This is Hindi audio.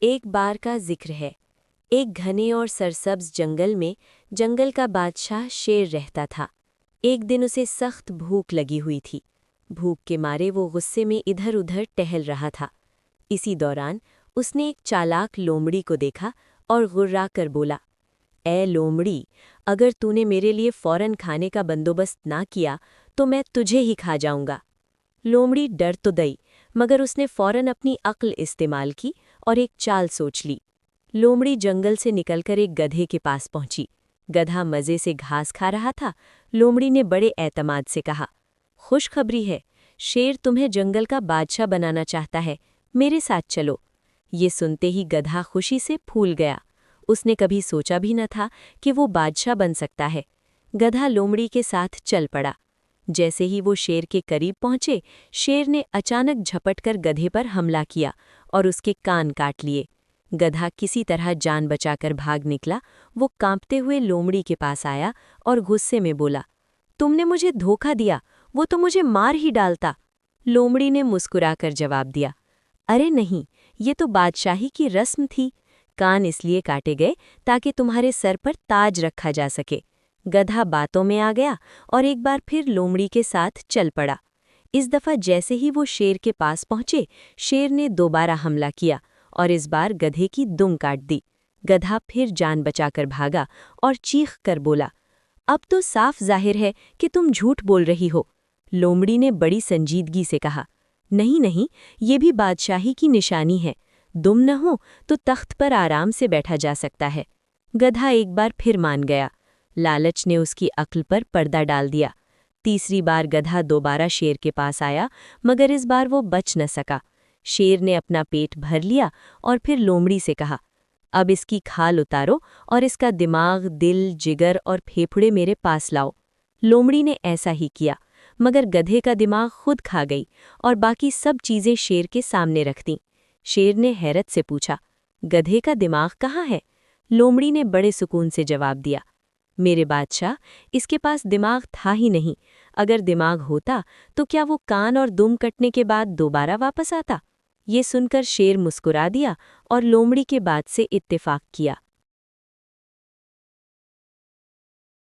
एक बार का जिक्र है। एक घने और सरसब्ज जंगल में जंगल का बादशाह शेर रहता था। एक दिन उसे सख्त भूख लगी हुई थी। भूख के मारे वो गुस्से में इधर उधर टहल रहा था। इसी दौरान उसने एक चालाक लोमड़ी को देखा और गुर्रा कर बोला, ए लोमड़ी, अगर तूने मेरे लिए फौरन खाने का बंदोबस्त ना किया तो मैं तुझे ही खा जाऊंगा। लोमड़ी डर तो गई, मगर उसने फौरन अपनी अक्ल इस्तेमाल की और एक चाल सोच ली। लोमड़ी जंगल से निकलकर एक गधे के पास पहुंची। गधा मज़े से घास खा रहा था। लोमड़ी ने बड़े एतमाद से कहा, खुशखबरी है, शेर तुम्हें जंगल का बादशाह बनाना चाहता है, मेरे साथ चलो। ये सुनते ही गधा खुशी से फूल गया। उसने कभी सोचा भी न था कि वो बादशाह बन सकता है। गधा लोमड़ी के साथ चल पड़ा। जैसे ही वो शेर के करीब पहुंचे, शेर ने अचानक झपटकर गधे पर हमला किया और उसके कान काट लिए। गधा किसी तरह जान बचाकर भाग निकला। वो कांपते हुए लोमड़ी के पास आया और गुस्से में बोला, तुमने मुझे धोखा दिया, वो तो मुझे मार ही डालता। लोमड़ी ने मुस्कुराकर जवाब दिया, अरे नहीं, ये तो बादशाही की रस्म थी। कान इसलिए काटे गए ताकि तुम्हारे सर पर ताज रखा जा सके। गधा बातों में आ गया और एक बार फिर लोमड़ी के साथ चल पड़ा। इस दफा जैसे ही वो शेर के पास पहुंचे, शेर ने दोबारा हमला किया और इस बार गधे की दुम काट दी। गधा फिर जान बचाकर भागा और चीख कर बोला, अब तो साफ जाहिर है कि तुम झूठ बोल रही हो। लोमड़ी ने बड़ी संजीदगी से कहा, नहीं नहीं, ये भी बादशाही की निशानी है। दुम न हो तो तख्त पर आराम से बैठा जा सकता है। गधा एक बार फिर मान गया। लालच ने उसकी अक्ल पर पर्दा डाल दिया। तीसरी बार गधा दोबारा शेर के पास आया, मगर इस बार वो बच न सका। शेर ने अपना पेट भर लिया और फिर लोमड़ी से कहा, अब इसकी खाल उतारो और इसका दिमाग, दिल, जिगर और फेफड़े मेरे पास लाओ। लोमड़ी ने ऐसा ही किया, मगर गधे का दिमाग खुद खा गई और बाकी सब चीज़ें शेर के सामने रख दीं। शेर ने हैरत से पूछा, गधे का दिमाग कहाँ है? लोमड़ी ने बड़े सुकून से जवाब दिया, मेरे बादशाह, इसके पास दिमाग था ही नहीं। अगर दिमाग होता तो क्या वो कान और दुम कटने के बाद दोबारा वापस आता? ये सुनकर शेर मुस्कुरा दिया और लोमड़ी के बात से इत्तेफाक किया।